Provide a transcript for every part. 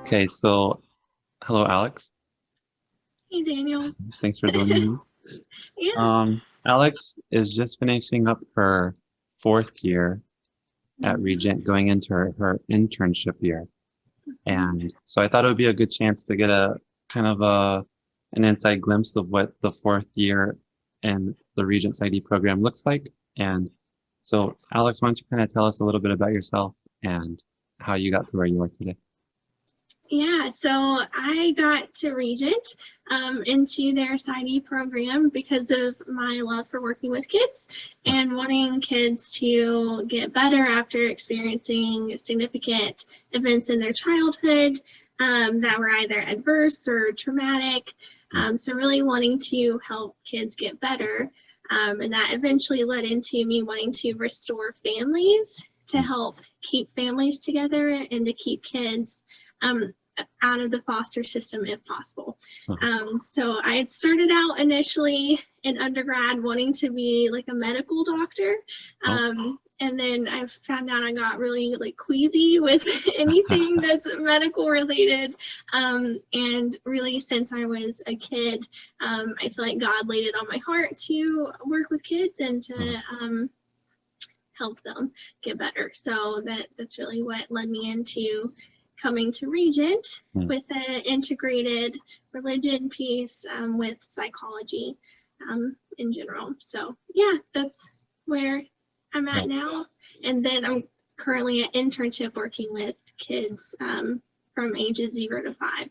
Okay, so hello, Alex. Hey Daniel. Thanks for joining me. Yeah. Alex is just finishing up her fourth year at Mhm. Regent, going into her internship year. Mhm. And so I thought it would be a good chance to get a kind of an inside glimpse of what the fourth year in the Regent PsyD program looks like. And so, Alex, why don't you kind of tell us a little bit about yourself and how you got to where you are today? Yeah, so I got to Regent into their PsyD program because of my love for working with kids and wanting kids to get better after experiencing significant events in their childhood that were either adverse or traumatic. So really wanting to help kids get better. And that eventually led into me wanting to restore families to help keep families together and to keep kids um, out of the foster system if possible. So I had started out initially in undergrad wanting to be like a medical doctor. Oh, And then I found out I got really like queasy with anything that's medical related. And really since I was a kid, I feel like God laid it on my heart to work with kids and to help them get better. So that's really what led me into coming to Regent with an integrated religion piece with psychology in general. So yeah, that's where I'm at now. And then I'm currently an internship working with kids from ages 0 to 5.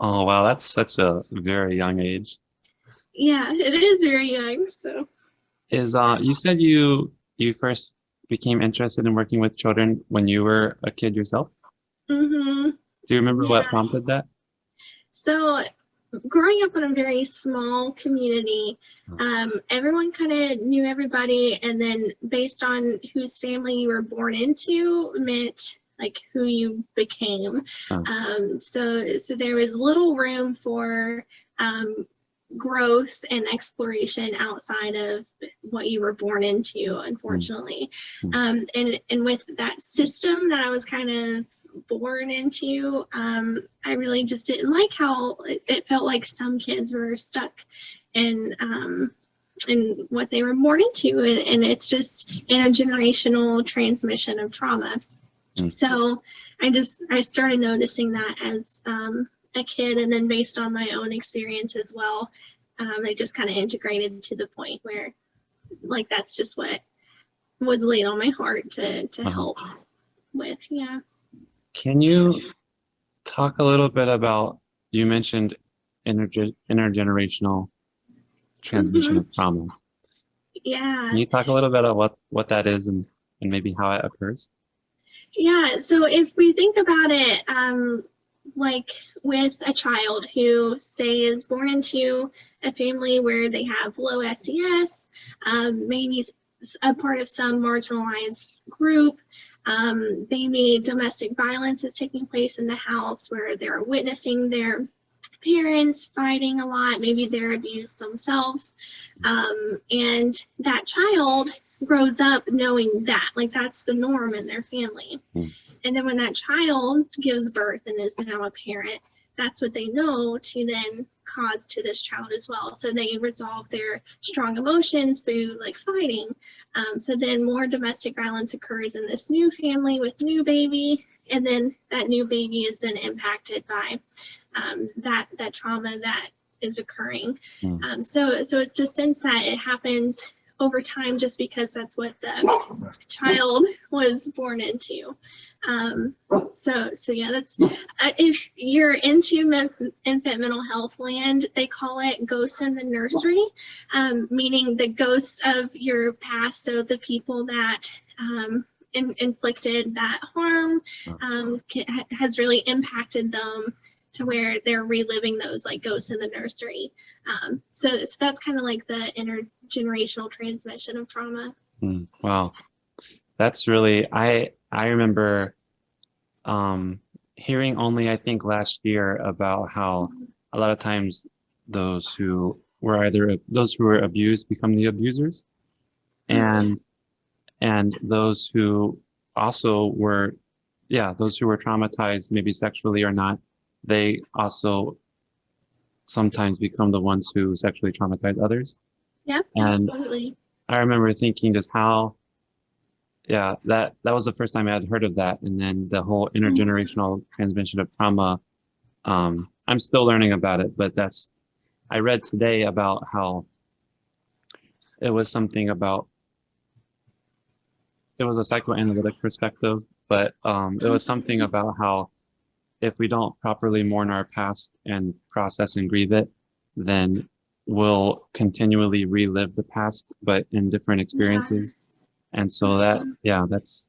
oh, wow, that's such a very young age. Yeah, it is very young. So Is You said you first became interested in working with children when you were a kid yourself? mm-hmm. Do you remember what Yeah. prompted that? So growing up in a very small community, everyone kind of knew everybody, and then based on whose family you were born into meant like who you became. Oh, So there was little room for growth and exploration outside of what you were born into, unfortunately. mm, And with that system that I was kind of born into, I really just didn't like how it felt like some kids were stuck in what they were born into, and it's just intergenerational transmission of trauma. mm. So I started noticing that as a kid, and then based on my own experience as well, it just kind of integrated to the point where like that's just what was laid on my heart to Uh-huh. help with. Yeah. Can you talk a little bit about, you mentioned intergenerational transmission Mm-hmm. of trauma. Can Yeah. you talk a little bit about what that is and maybe how it occurs? Yeah. So if we think about it, like with a child who, say, is born into a family where they have low SES, maybe a part of some marginalized group, maybe domestic violence is taking place in the house where they're witnessing their parents fighting a lot, maybe they're abused themselves, and that child grows up knowing that, like that's the norm in their family. Mm, And then when that child gives birth and is now a parent, that's what they know to then cause to this child as well. So they resolve their strong emotions through like fighting. So then more domestic violence occurs in this new family with new baby, and then that new baby is then impacted by that trauma that is occurring. mm, So it's the sense that it happens over time just because that's what the child was born into. So yeah, that's if you're into infant mental health land, they call it ghosts in the nursery, meaning the ghosts of your past, so the people that inflicted that harm has really impacted them to where they're reliving those like ghosts in the nursery. So that's kind of like the intergenerational transmission of trauma. Wow, that's really I remember hearing only I think last year about how a lot of times those who were abused become the abusers, Mm-hmm. and those who also were yeah, those who were traumatized, maybe sexually or not, they also sometimes become the ones who sexually traumatize others. Yep, And absolutely. I remember thinking just how, yeah, that was the first time I had heard of that. And then the whole intergenerational transmission of trauma, I'm still learning about it, but I read today about how it was something about, it was a psychoanalytic perspective, but it was something about how if we don't properly mourn our past and process and grieve it, then we'll continually relive the past, but in different experiences. And so that, yeah, that's,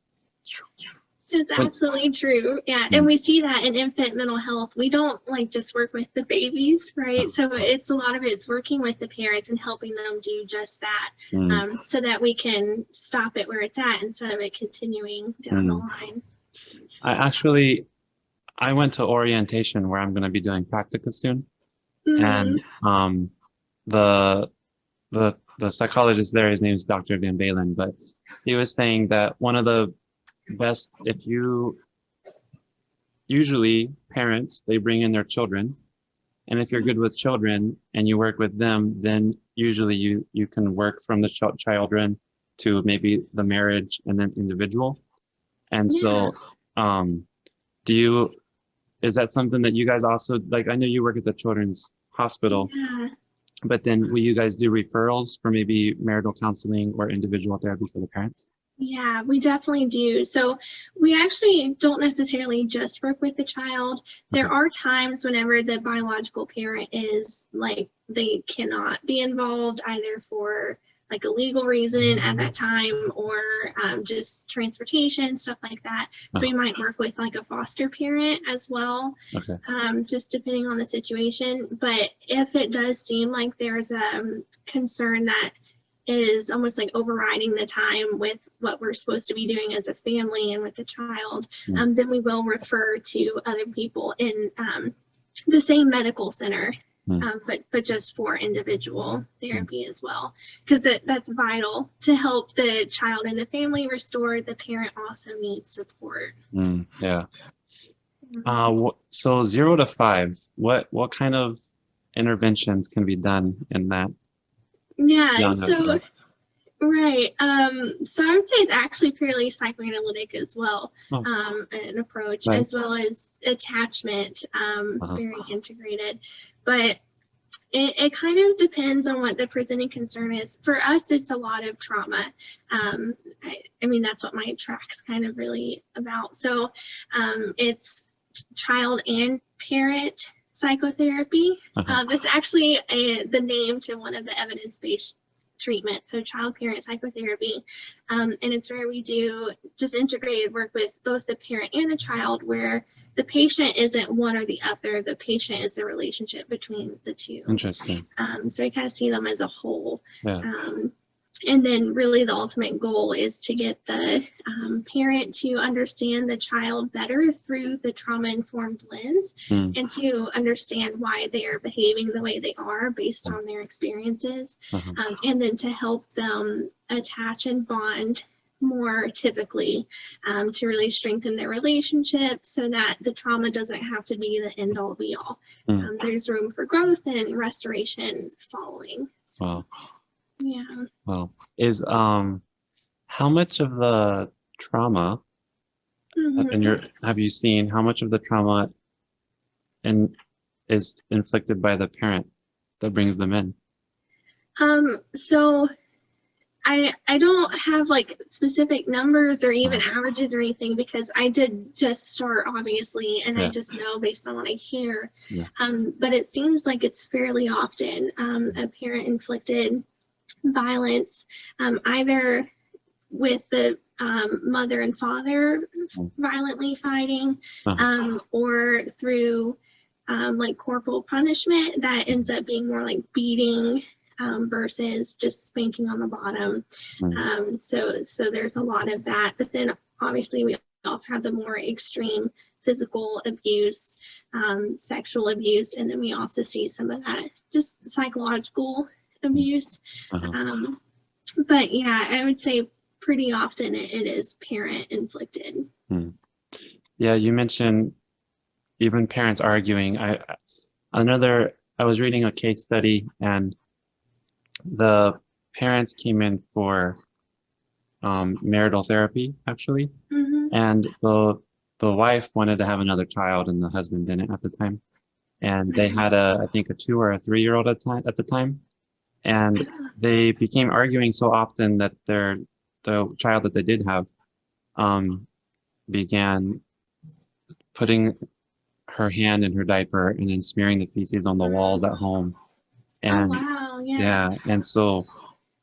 It's but, absolutely true. Yeah. And mm, we see that in infant mental health. We don't like just work with the babies, right? So it's a lot of it's working with the parents and helping them do just that, so that we can stop it where it's at instead of it continuing down the line. I went to orientation where I'm going to be doing practicum soon. And the the psychologist there, his name is Dr. Van Balen, but he was saying that one of the best, if you usually parents, they bring in their children, and if you're good with children and you work with them, then usually you can work from the children to maybe the marriage and then individual. And so, do you, is that something that you guys also, like, I know you work at the Children's Hospital, but then will you guys do referrals for maybe marital counseling or individual therapy for the parents? Yeah, we definitely do. So we actually don't necessarily just work with the child. There are times whenever the biological parent is like, they cannot be involved either for like a legal reason at that time or just transportation, stuff like that. So we might work with like a foster parent as well, just depending on the situation. But if it does seem like there's a concern that is almost like overriding the time with what we're supposed to be doing as a family and with the child, then we will refer to other people in the same medical center, but just for individual therapy as well, because that's vital to help the child and the family restore. The parent also needs support. Yeah. So 0 to 5, what kind of interventions can be done in that? Yeah, so right. So I would say it's actually fairly psychoanalytic as well, an approach, as well as attachment, very integrated. But it kind of depends on what the presenting concern is. For us, it's a lot of trauma. I mean, that's what my track's kind of really about. So it's child and parent psychotherapy. This is actually the name to one of the evidence-based treatment, so child parent psychotherapy, and it's where we do just integrated work with both the parent and the child, where the patient isn't one or the other, the patient is the relationship between the two. Interesting. So we kind of see them as a whole. And then really the ultimate goal is to get the parent to understand the child better through the trauma-informed lens, and to understand why they are behaving the way they are based on their experiences, and then to help them attach and bond more typically, to really strengthen their relationship so that the trauma doesn't have to be the end-all be-all. There's room for growth and restoration following. So, yeah. Well, is how much of the trauma have you seen how much of the trauma is inflicted by the parent that brings them in? So I don't have like specific numbers or even averages or anything, because I did just start, obviously, and I just know based on what I hear. But it seems like it's fairly often a parent inflicted violence, either with the mother and father violently fighting, or through like corporal punishment that ends up being more like beating versus just spanking on the bottom. So there's a lot of that. But then obviously we also have the more extreme physical abuse, sexual abuse, and then we also see some of that just psychological abuse. But yeah, I would say pretty often it is parent inflicted. Yeah, you mentioned even parents arguing. I was reading a case study, and the parents came in for marital therapy, actually, Mm-hmm. and the wife wanted to have another child, and the husband didn't at the time. And they Right. had I think a 2 or a 3-year-old at the time, and they became arguing so often that the child that they did have um, began putting her hand in her diaper and then smearing the feces on the walls at home. Oh And wow, yeah. yeah, and so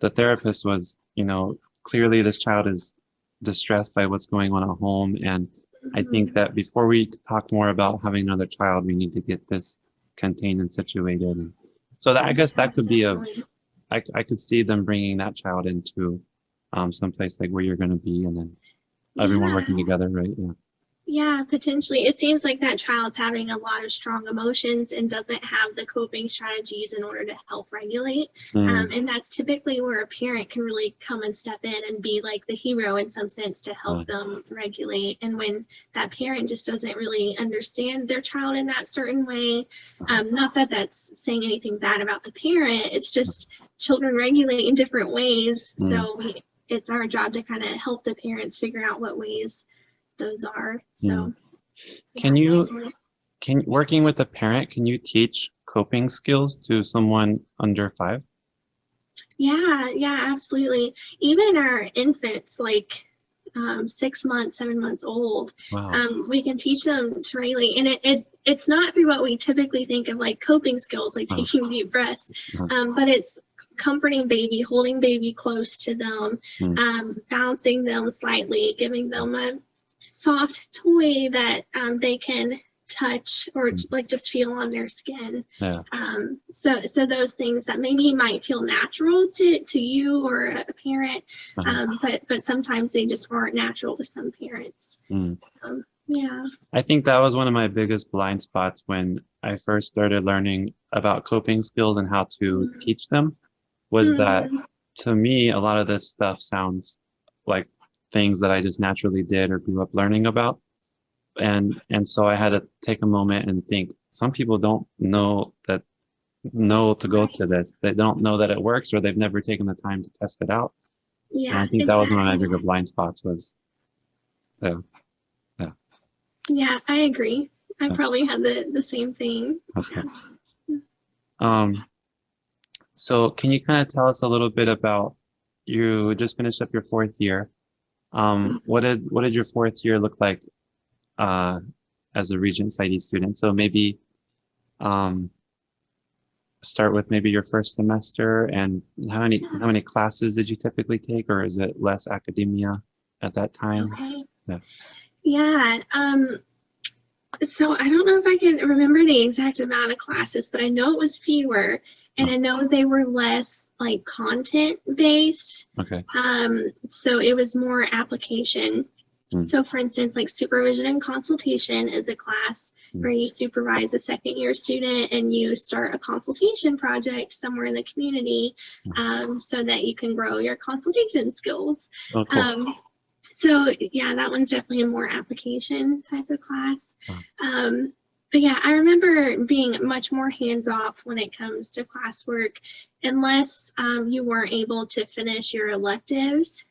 the therapist was, clearly this child is distressed by what's going on at home. And I think Mhm. that before we talk more about having another child, we need to get this contained and situated. And so that, I guess Yeah, that could be definitely. I could see them bringing that child into someplace like where you're going to be, and then everyone Yeah. working together, right? Yeah. Yeah, potentially. It seems like that child's having a lot of strong emotions and doesn't have the coping strategies in order to help regulate. Mm, And that's typically where a parent can really come and step in and be like the hero in some sense to help them regulate. And when that parent just doesn't really understand their child in that certain way, not that that's saying anything bad about the parent, it's just children regulate in different ways. mm, So it's our job to kind of help the parents figure out what ways those are. mm. So Can yeah, you definitely. working with a parent, can you teach coping skills to someone under 5? Yeah, yeah, absolutely. Even our infants, like 6 months, 7 months old, Wow. we can teach them to regulate. And it's not through what we typically think of like coping skills, like Uh, taking deep breaths, uh, but it's comforting baby, holding baby close to them, mm, bouncing them slightly, giving them a soft toy that they can touch or mm, like just feel on their skin. yeah. So those things that maybe might feel natural to you or a parent, Uh, but sometimes they just aren't natural to some parents. mm. Yeah. I think that was one of my biggest blind spots when I first started learning about coping skills and how to teach them, was that Mm-hmm. to me, a lot of this stuff sounds like things that I just naturally did or grew up learning about. And so I had to take a moment and think, some people don't know to go to Right. this. They don't know that it works, or they've never taken the time to test it out. And I Yeah, think that was one of my exactly. bigger blind spots was, yeah, yeah, Yeah, I agree. I yeah. probably had the same thing. Okay. Um, so can you kind of tell us a little bit about, you just finished up your 4th year. What did your 4th year look like uh, as a Regent PsyD student? So maybe um, start with maybe your first semester, and how many classes did you typically take, or is it less academia at that time? Okay. Yeah. Yeah. So I don't know if I can remember the exact amount of classes, but I know it was fewer, and Oh, I know they were less like content based. okay. So it was more application. Mm, So for instance, like supervision and consultation is a class mm, where you supervise a second year student and you start a consultation project somewhere in the community, mm. so that you can grow your consultation skills. Oh, cool. Um, so yeah, that one's definitely a more application type of class. Oh, Um, but yeah, I remember being much more hands off when it comes to classwork, unless you weren't able to finish your electives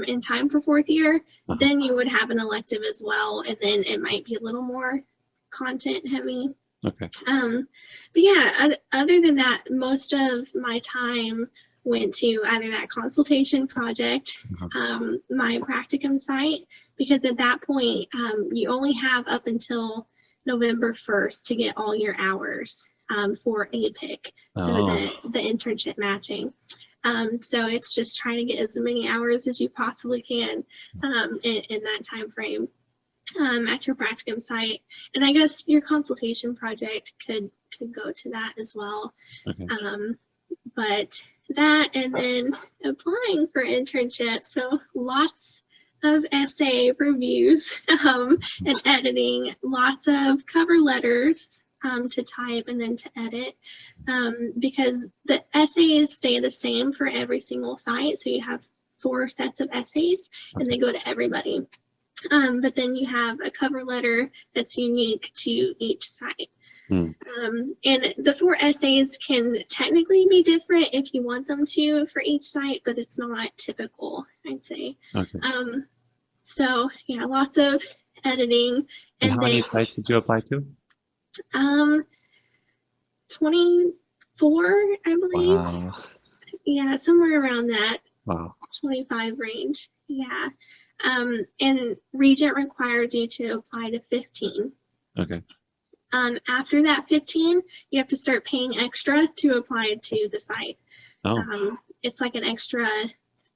in time for 4th year, uh-huh. then you would have an elective as well, and then it might be a little more content heavy. Okay. But yeah, other than that, most of my time went to either that consultation project, Uh-huh. my practicum site, because at that point, you only have up until November 1st to get all your hours for APIC, so Oh, the internship matching. So it's just trying to get as many hours as you possibly can in that time frame at your practicum site. And I guess your consultation project could go to that as well. okay. But that, and then applying for internships. So lots of essay reviews and editing, lots of cover letters to type and then to edit, because the essays stay the same for every single site. So you have 4 sets of essays and Okay. they go to everybody. But then you have a cover letter that's unique to each site. Hmm. And the 4 essays can technically be different if you want them to for each site, but it's not typical, I'd say. Okay. So yeah, lots of editing. And how many then sites did you apply to? 24, I believe. Wow. Yeah, somewhere around that. Wow. 25 range. Yeah. And Regent requires you to apply to 15. Okay. After that 15, you have to start paying extra to apply to the site. Oh. It's like an extra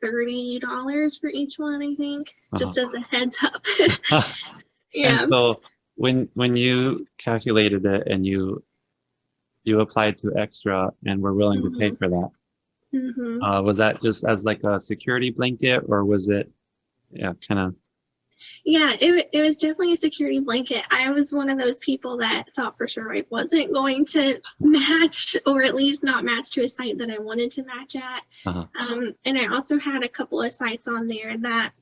$30 for each one, I think, just as a heads up. Yeah. And so when you calculated it and you applied to extra and were willing to pay for that, was that just as like a security blanket, or was it, yeah, kind of? Yeah, it was definitely a security blanket. I was one of those people that thought for sure I wasn't going to match, or at least not match to a site that I wanted to match at. And I also had a couple of sites on there that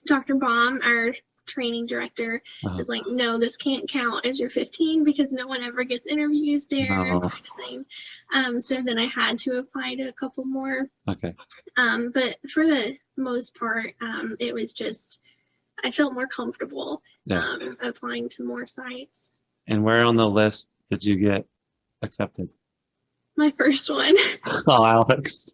Dr. Baum, our training director, is like, no, this can't count as your 15 because no one ever gets interviews there. Kind of thing. So then I had to apply to a couple more. Okay. But for the most part, it was just, I felt more comfortable applying to more sites. And where on the list did you get accepted? My first one. Oh, Alex.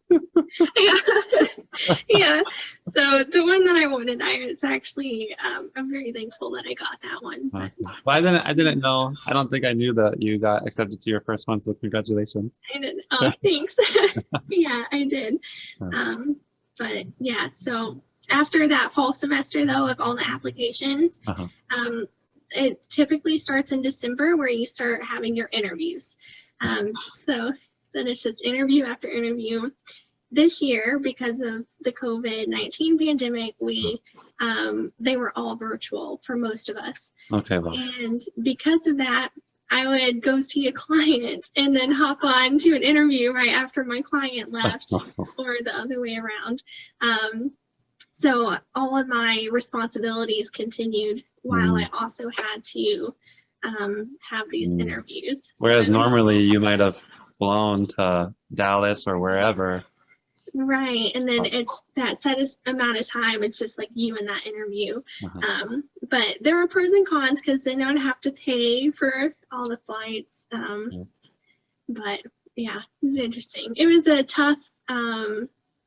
Yeah. So the one that I wanted, it's actually, I'm very thankful that I got that one. But well, I didn't know. I don't think I knew that you got accepted to your first one. So congratulations. I didn't. Oh, thanks. Yeah, I did. But yeah, so after that fall semester, though, of all the applications, it typically starts in December where you start having your interviews. So then it's just interview after interview. This year, because of the COVID-19 pandemic, they were all virtual for most of us. Okay. Well. And because of that, I would go see a client and then hop on to an interview right after my client left, or the other way around. So all of my responsibilities continued while I also had to have these interviews. Whereas normally you might have flown to Dallas or wherever. Right. And then it's that set amount of time. It's just like you in that interview. But there are pros and cons because they don't have to pay for all the flights. But yeah, it was interesting. It was a tough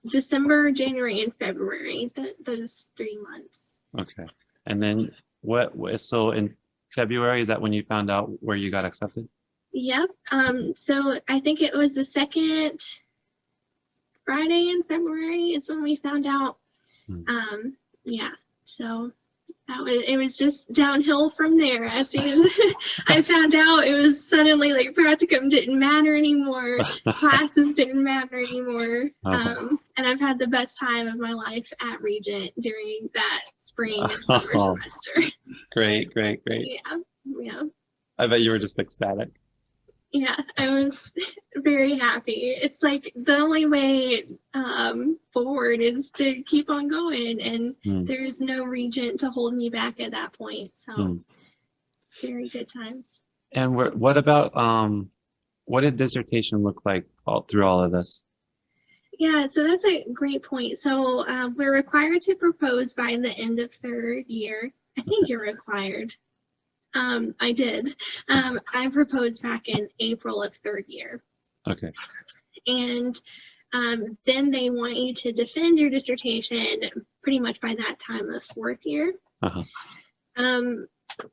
December, January, and February, those 3 months. Okay. And then so in February, is that when you found out where you got accepted? Yep. So I think it was the second Friday in February is when we found out. Yeah. So it was just downhill from there. As soon as I found out, it was suddenly like practicum didn't matter anymore, classes didn't matter anymore, and I've had the best time of my life at Regent during that spring and summer semester. Great. Yeah. I bet you were just ecstatic. Yeah, I was very happy. It's like the only way forward is to keep on going, and there's no Regent to hold me back at that point. So very good times. And what about what did dissertation look like through all of this? Yeah, so that's a great point. So we're required to propose by the end of 3rd year. I think you're required. I did. I proposed back in April of 3rd year. Okay. And then they want you to defend your dissertation pretty much by that time of 4th year.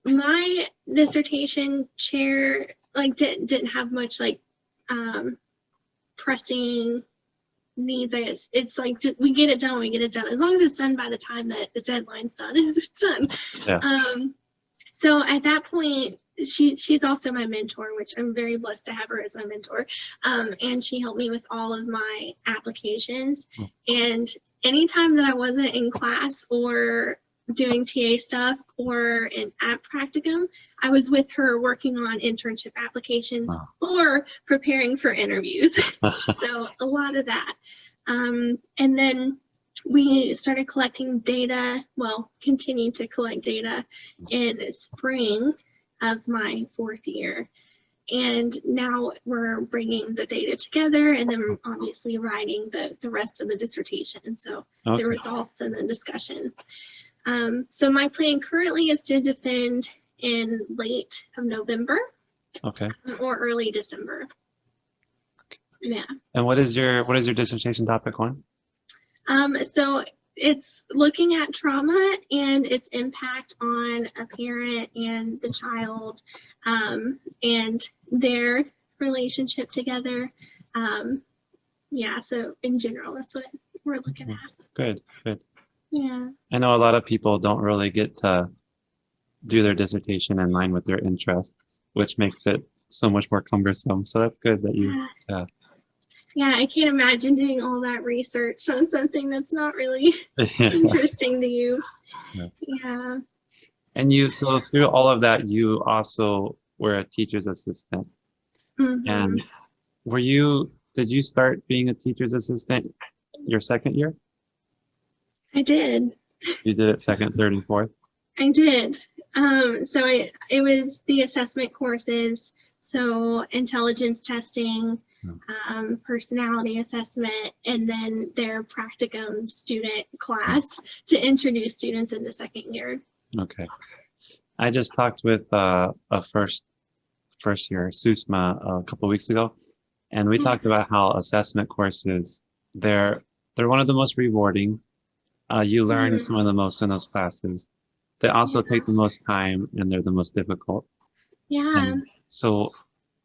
My dissertation chair didn't have much pressing needs, I guess. It's like we get it done. As long as it's done by the time that the deadline's done, it's done. Yeah. So at that point, she's also my mentor, which I'm very blessed to have her as my mentor. And she helped me with all of my applications. And anytime that I wasn't in class or doing TA stuff or in app practicum, I was with her working on internship applications or preparing for interviews. So a lot of that. And then we started collecting data, well, continued to collect data in spring of my 4th year. And now we're bringing the data together and then obviously writing the rest of the dissertation. So the results and the discussion. So my plan currently is to defend in late of November. Okay. Or early December. Yeah. And what is your dissertation topic on? So it's looking at trauma and its impact on a parent and the child, and their relationship together. Yeah, so in general, that's what we're looking at. Good, good. Yeah. I know a lot of people don't really get to do their dissertation in line with their interests, which makes it so much more cumbersome. So that's good that you, Yeah, I can't imagine doing all that research on something that's not really interesting to you. Yeah. And you, so through all of that, you also were a teacher's assistant. And did you start being a teacher's assistant your 2nd year? I did. You did it 2nd, 3rd, and 4th? I did. So it was the assessment courses, so intelligence testing, personality assessment, and then their practicum student class to introduce students into 2nd year. Okay. I just talked with a first year, Susma, a couple of weeks ago, and we talked about how assessment courses, they're one of the most rewarding. You learn some of the most in those classes. They also take the most time, and they're the most difficult. Yeah. So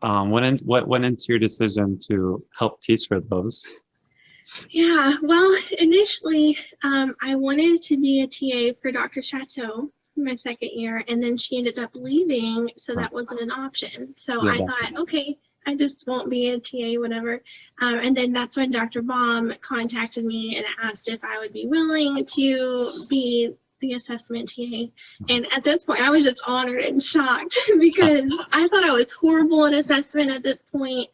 what went into your decision to help teach for those? Yeah, well, initially, I wanted to be a TA for Dr. Chateau my 2nd year, and then she ended up leaving, so that wasn't an option. So I thought, okay, I just won't be a TA, whatever. And then that's when Dr. Baum contacted me and asked if I would be willing to be the assessment TA. And at this point, I was just honored and shocked because I thought I was horrible in assessment at this point,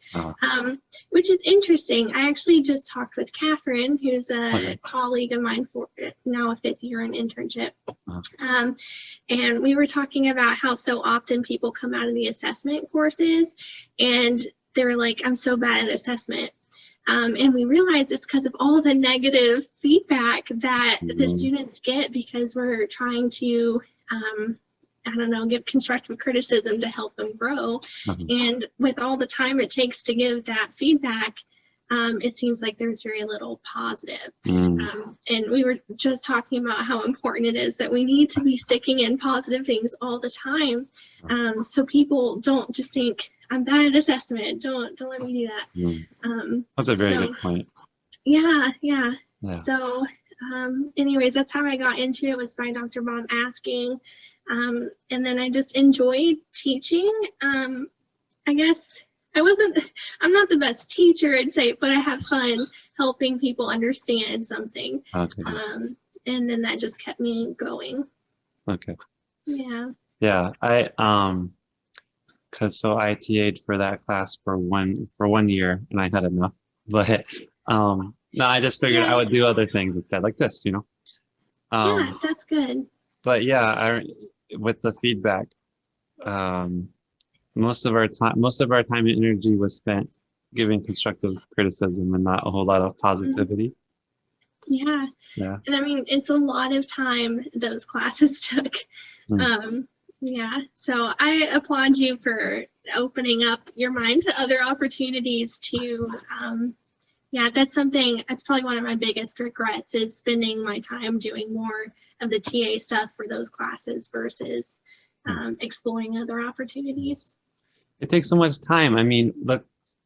which is interesting. I actually just talked with Catherine, who's a colleague of mine for now a 5th year in internship. And we were talking about how so often people come out of the assessment courses and they're like, I'm so bad at assessment. And we realized it's because of all the negative feedback that the students get because we're trying to, I don't know, give constructive criticism to help them grow. And with all the time it takes to give that feedback, it seems like there's very little positive. And we were just talking about how important it is that we need to be sticking in positive things all the time. So people don't just think, I'm bad at assessment, don't let me do that. That's a very good point. Yeah. So anyways, that's how I got into it, was by Dr. Baum asking. And then I just enjoyed teaching. I guess I'm not the best teacher, I'd say, but I have fun helping people understand something. And then that just kept me going. Okay. Yeah. Yeah, so I TA'd for that class for one year, and I had enough. But no, I just figured I would do other things instead, like this, you know. Yeah, that's good. But yeah, with the feedback, most of our time and energy was spent giving constructive criticism and not a whole lot of positivity. Yeah. And I mean, it's a lot of time those classes took. Yeah, so I applaud you for opening up your mind to other opportunities to, yeah, that's probably one of my biggest regrets, is spending my time doing more of the TA stuff for those classes versus exploring other opportunities. It takes so much time. I mean,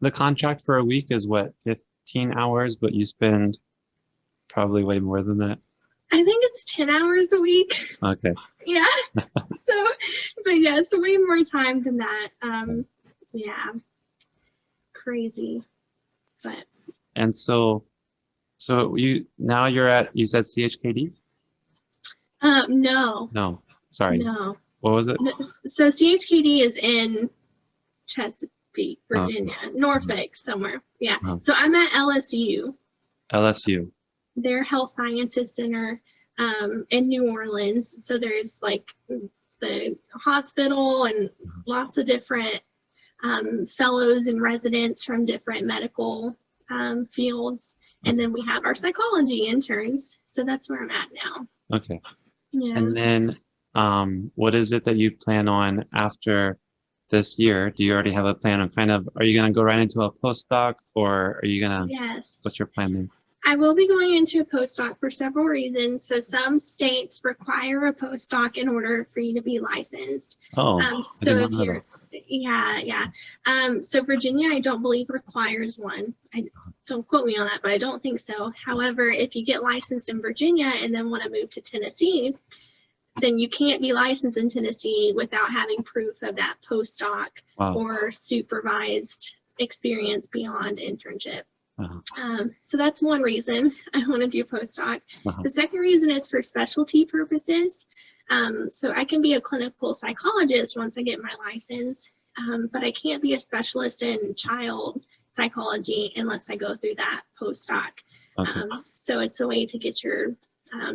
the contract for a week is what, 15 hours, but you spend probably way more than that. I think it's 10 hours a week. Okay. Yeah. But yeah, it's way more time than that. Yeah. Crazy. But. And so you said CHKD? No. No. Sorry. No. What was it? So CHKD is in Chesapeake, Virginia, Norfolk somewhere. Yeah. So I'm at LSU. LSU. their health sciences center in New Orleans. So there's like the hospital and lots of different fellows and residents from different medical fields. And then we have our psychology interns. So that's where I'm at now. Okay. Yeah. And then what is it that you plan on after this year? Do you already have a plan on kind of, are you going to go right into a postdoc, or are you going to, Yes. what's your plan there? I will be going into a postdoc for several reasons. So some states require a postdoc in order for you to be licensed. Oh, So I did if not know you're, yeah. So Virginia, I don't believe requires one. Don't quote me on that, but I don't think so. However, if you get licensed in Virginia and then want to move to Tennessee, then you can't be licensed in Tennessee without having proof of that postdoc or supervised experience beyond internship. So that's one reason I want to do postdoc. The second reason is for specialty purposes. So I can be a clinical psychologist once I get my license, but I can't be a specialist in child psychology unless I go through that postdoc. Okay. So it's a way to get your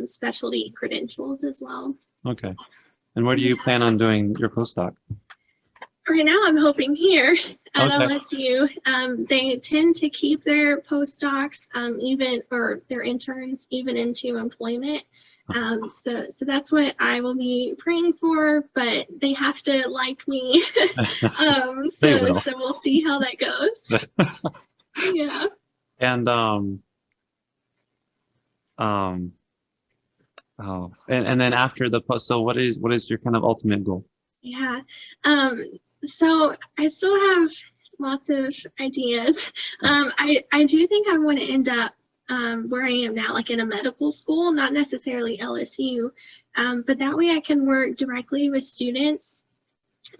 specialty credentials as well. Okay. And where do you plan on doing your postdoc? Right now, I'm hoping here at Okay. LSU. They tend to keep their postdocs or their interns even into employment. So that's what I will be praying for, but they have to like me. So we'll see how that goes. Yeah. And and then after the post, so what is your kind of ultimate goal? Yeah. So I still have lots of ideas. I do think I want to end up where I am now, like in a medical school, not necessarily LSU, but that way I can work directly with students,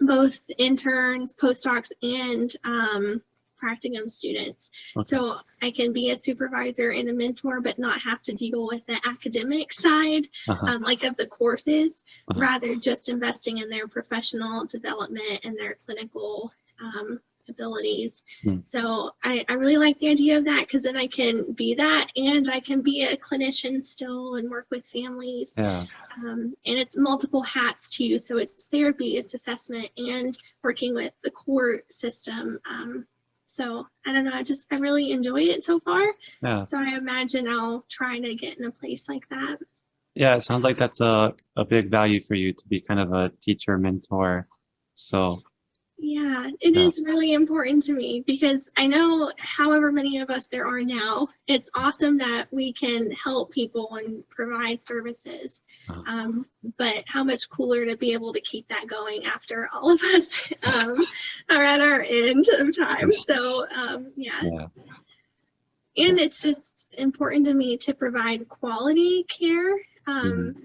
both interns, postdocs, and practicum students. Okay. So I can be a supervisor and a mentor, but not have to deal with the academic side, like of the courses, rather just investing in their professional development and their clinical abilities. So I really like the idea of that, because then I can be that and I can be a clinician still and work with families. Yeah. And it's multiple hats too. So it's therapy, it's assessment, and working with the court system. So I don't know, I really enjoy it so far. Yeah. So I imagine I'll try to get in a place like that. Yeah, it sounds like that's a big value for you, to be kind of a teacher mentor. So yeah, it is really important to me, because I know however many of us there are now, it's awesome that we can help people and provide services. But how much cooler to be able to keep that going after all of us are at our end of time. So yeah. And it's just important to me to provide quality care.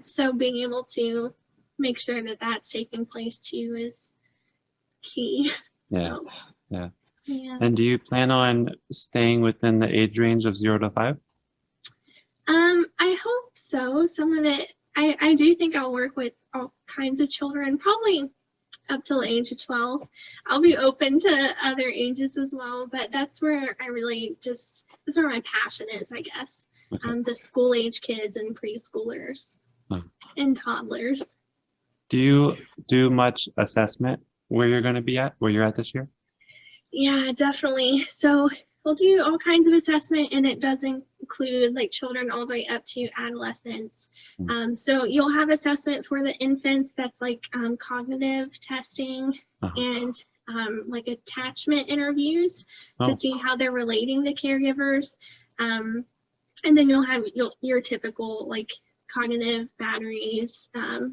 So being able to make sure that that's taking place too is key. Yeah. And do you plan on staying within the age range of 0 to 5? I hope so. Some of it, I do think I'll work with all kinds of children, probably up till the age of 12. I'll be open to other ages as well, but that's where that's where my passion is, I guess. Okay. The school age kids and preschoolers and toddlers. Do you do much assessment where you're going to be at, where you're at this year? Yeah, definitely. So we'll do all kinds of assessment, and it does include like children all the way up to adolescents. So you'll have assessment for the infants, that's like cognitive testing and like attachment interviews to see how they're relating to caregivers. And then you'll have your typical like cognitive batteries,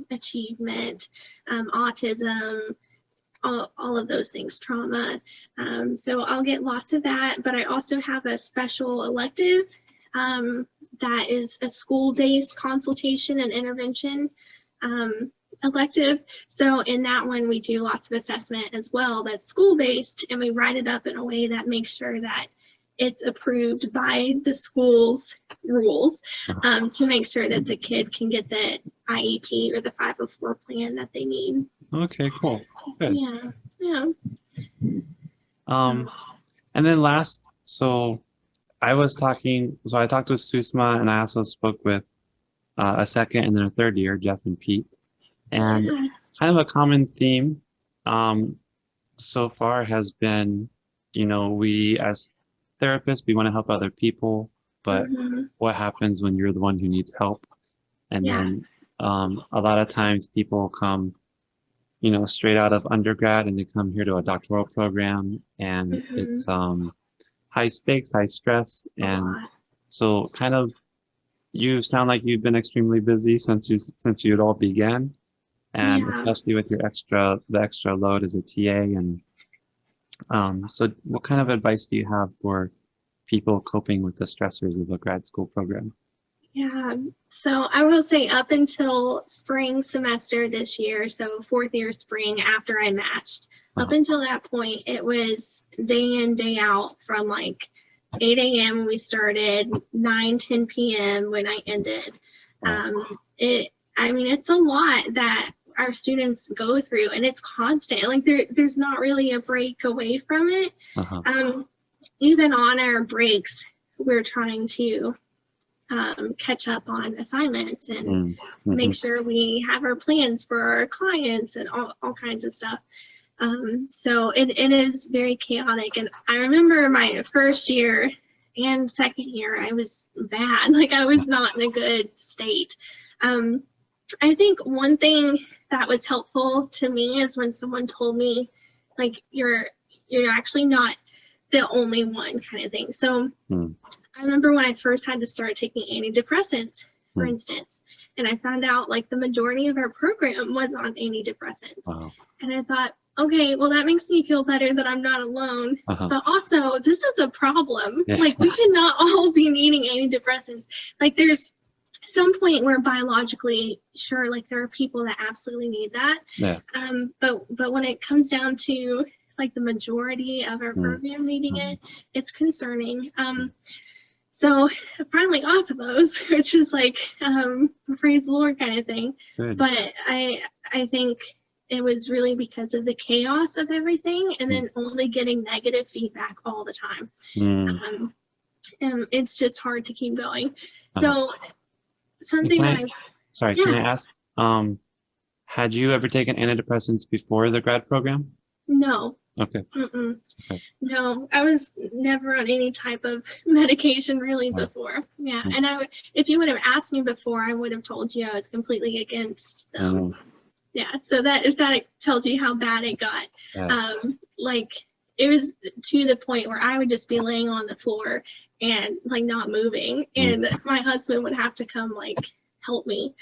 achievement, autism, all of those things, trauma. So I'll get lots of that, but I also have a special elective that is a school-based consultation and intervention elective. So in that one, we do lots of assessment as well that's school-based, and we write it up in a way that makes sure that it's approved by the school's rules to make sure that the kid can get the IEP or the 504 plan that they need. Okay, cool. Good. Yeah. And then last, so I was talking, so I talked with Susma, and I also spoke with a second and then a third year, Jeff and Pete, and Yeah. kind of a common theme um, so far has been, we as therapists, we want to help other people, but Hmm. what happens when you're the one who needs help? And Yeah. then a lot of times people come, straight out of undergrad and they come here to a doctoral program, and Hmm. it's high stakes, high stress, A and lot. so kind of you sound like you've been extremely busy since you all began, and Yeah. especially with the extra load as a TA. And so what kind of advice do you have for people coping with the stressors of a grad school program? Yeah, so I will say up until spring semester this year, so fourth year spring after I matched, up Uh-huh. until that point, it was day in, day out from like 8 a.m. we started, 9, 10 p.m. when I ended. Wow. I mean, it's a lot that our students go through, and it's constant. Like there's not really a break away from it. Uh-huh. Even on our breaks, we're trying to catch up on assignments and Mm-hmm. make sure we have our plans for our clients and all kinds of stuff. So it is very chaotic. And I remember my first year and second year, I was bad. Like I was not in a good state. Um, I think one thing that was helpful to me is when someone told me, like, you're actually not the only one kind of thing. So Mm-hmm. I remember when I first had to start taking antidepressants, for instance, and I found out like the majority of our program was on antidepressants. Wow. And I thought, okay, well, that makes me feel better that I'm not alone. Uh-huh. But also, this is a problem. Yeah. Like, we cannot all be needing antidepressants. Like, there's some point where biologically, sure, like there are people that absolutely need that. Yeah. But when it comes down to like the majority of our program needing it, it's concerning. So finally off of those, which is like praise the Lord kind of thing. Good. But I think it was really because of the chaos of everything, and then only getting negative feedback all the time. And it's just hard to keep going. So something that Can I ask, had you ever taken antidepressants before the grad program? No. Okay. Mm-mm. Okay. No, I was never on any type of medication really before. Yeah, and if you would have asked me before, I would have told you I was completely against them. Yeah, so that if that tells you how bad it got, like it was to the point where I would just be laying on the floor and like not moving, and my husband would have to come like help me,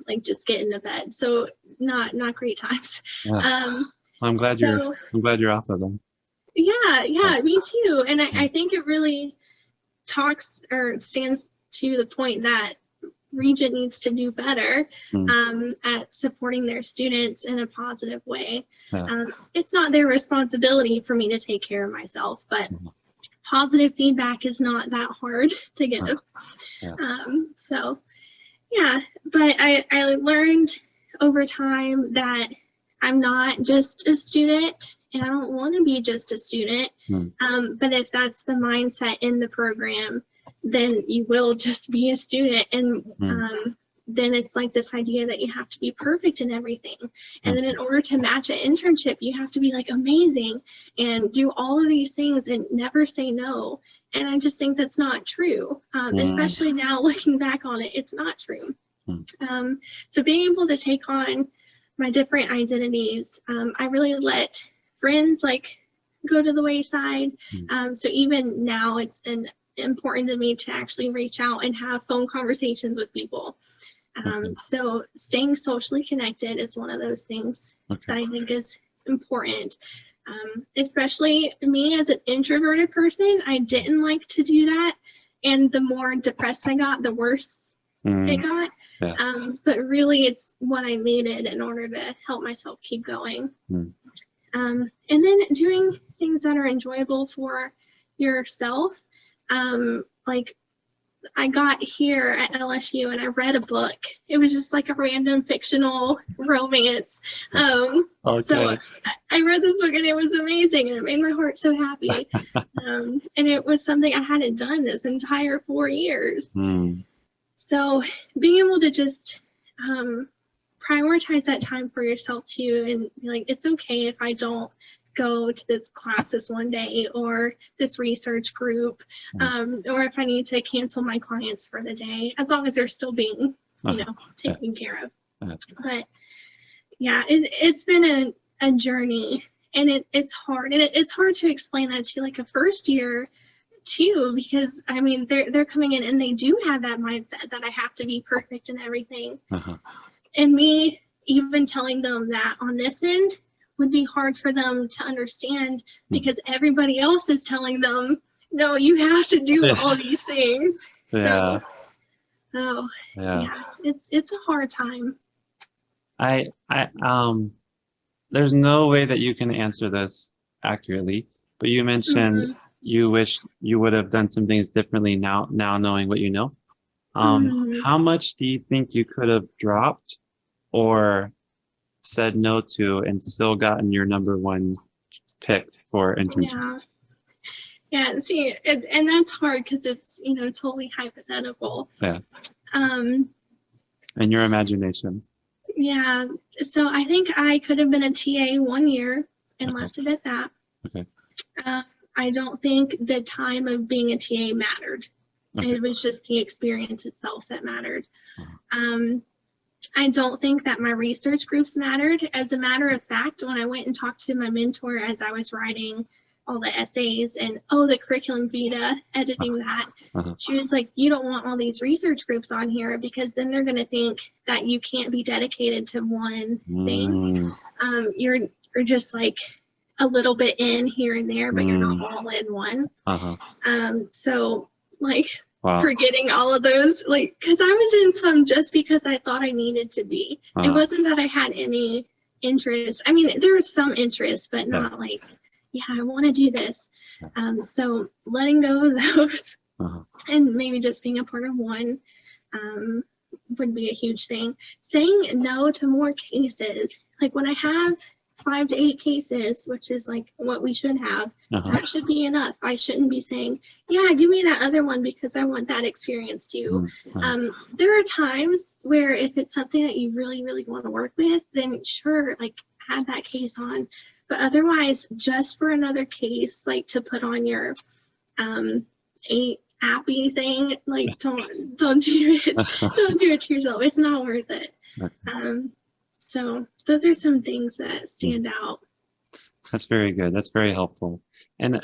like just get into bed. So not great times. Yeah. I'm glad So you're off of them. yeah, me too. And I think it really talks or stands to the point that Regent needs to do better at supporting their students in a positive way. It's not their responsibility for me to take care of myself, but positive feedback is not that hard to give. So yeah, but I learned over time that I'm not just a student, and I don't want to be just a student. But if that's the mindset in the program, then you will just be a student. And then it's like this idea that you have to be perfect in everything. And then in order to match an internship, you have to be like amazing and do all of these things and never say no. And I just think that's not true, especially now looking back on it, it's not true. So being able to take on my different identities, I really let friends like go to the wayside. So even now it's important to me to actually reach out and have phone conversations with people. So staying socially connected is one of those things that I think is important. Especially me as an introverted person, I didn't like to do that. And the more depressed I got, the worse it got. But really it's what I needed in order to help myself keep going. And then doing things that are enjoyable for yourself. Like I got here at LSU and I read a book. It was just like a random fictional romance. So Okay. I read this book and it was amazing and it made my heart so happy. And it was something I hadn't done this entire 4 years. Hmm. So being able to just prioritize that time for yourself too, and be like, it's okay if I don't go to this class this one day or this research group, or if I need to cancel my clients for the day, as long as they're still being, taken care of. But yeah, it's been a journey, and it's hard, and it's hard to explain that to like a first year too, because I mean they're coming in and they do have that mindset that I have to be perfect in everything. And me even telling them that on this end would be hard for them to understand, because everybody else is telling them, no, you have to do all these things. Yeah. So it's a hard time. There's no way that you can answer this accurately, but you mentioned you wish you would have done some things differently now knowing what you know. How much do you think you could have dropped or said no to and still gotten your number one pick for internship? Yeah, see, and that's hard because it's, totally hypothetical. Yeah. And your imagination. Yeah, so I think I could have been a TA 1 year and left it at that. Okay. I don't think the time of being a TA mattered. Okay. It was just the experience itself that mattered. I don't think that my research groups mattered. As a matter of fact, when I went and talked to my mentor as I was writing all the essays and the curriculum vitae, editing that, she was like, you don't want all these research groups on here because then they're going to think that you can't be dedicated to one thing. You're just like a little bit in here and there, but you're not all in one. So like, forgetting all of those, like, because I was in some just because I thought I needed to be. It wasn't that I had any interest. I mean, there was some interest, but not like, I want to do this. So letting go of those and maybe just being a part of one would be a huge thing. Saying no to more cases, like when I have 5 to 8 cases, which is like what we should have, that should be enough. I shouldn't be saying, give me that other one because I want that experience too. There are times where if it's something that you really, really want to work with, then sure, like have that case on. But otherwise, just for another case, like to put on your happy thing, like don't do it. Don't do it to yourself. It's not worth it. So those are some things that stand out. That's very good. That's very helpful. And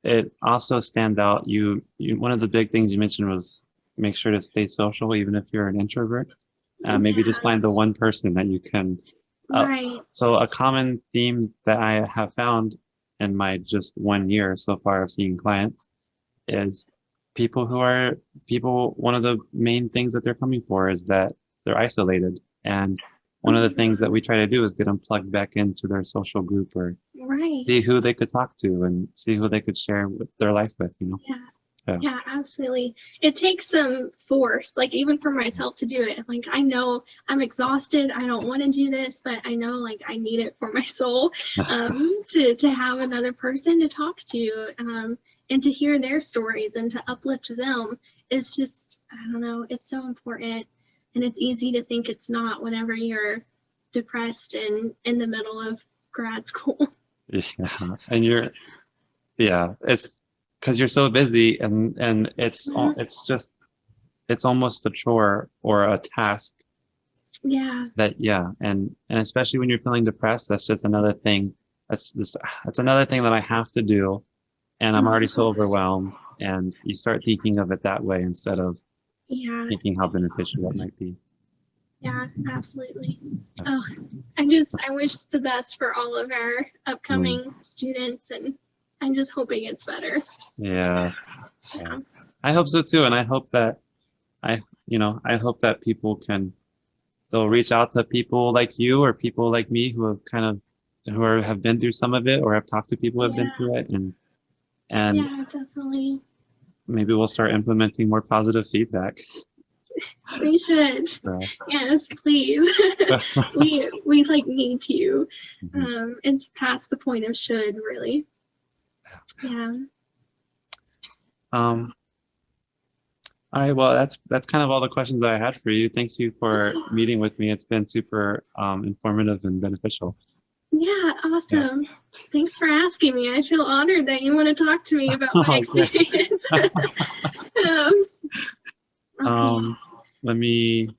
it also stands out. You one of the big things you mentioned was make sure to stay social, even if you're an introvert. Maybe just find the one person that you can. Right. So a common theme that I have found in my just 1 year so far of seeing clients is one of the main things that they're coming for is that they're isolated. And one of the things that we try to do is get them plugged back into their social group or see who they could talk to and see who they could share their life with, Yeah, absolutely. It takes some force, like even for myself to do it. Like I know I'm exhausted. I don't want to do this, but I know like I need it for my soul to have another person to talk to and to hear their stories and to uplift them. It's just, I don't know, it's so important. And it's easy to think it's not whenever you're depressed and in the middle of grad school. Yeah, and it's because you're so busy and it's almost a chore or a task. Yeah. And especially when you're feeling depressed, that's just another thing. That's another thing that I have to do, and I'm already so overwhelmed. And you start thinking of it that way instead of thinking how beneficial it might be. Yeah, absolutely. Oh, I wish the best for all of our upcoming students, and I'm just hoping it's better. Yeah. I hope so too, and I hope that people they'll reach out to people like you or people like me who have have been through some of it or have talked to people who have been through it, and yeah, definitely. maybe we'll start implementing more positive feedback. We should. So, Yes, please. we like need to. It's past the point of should, really. Yeah. all right, well, that's kind of all the questions I had for you. Thanks you for meeting with me. It's been super informative and beneficial. Yeah, awesome. Thanks for asking me. I feel honored that you want to talk to me about my experience. Okay. Let me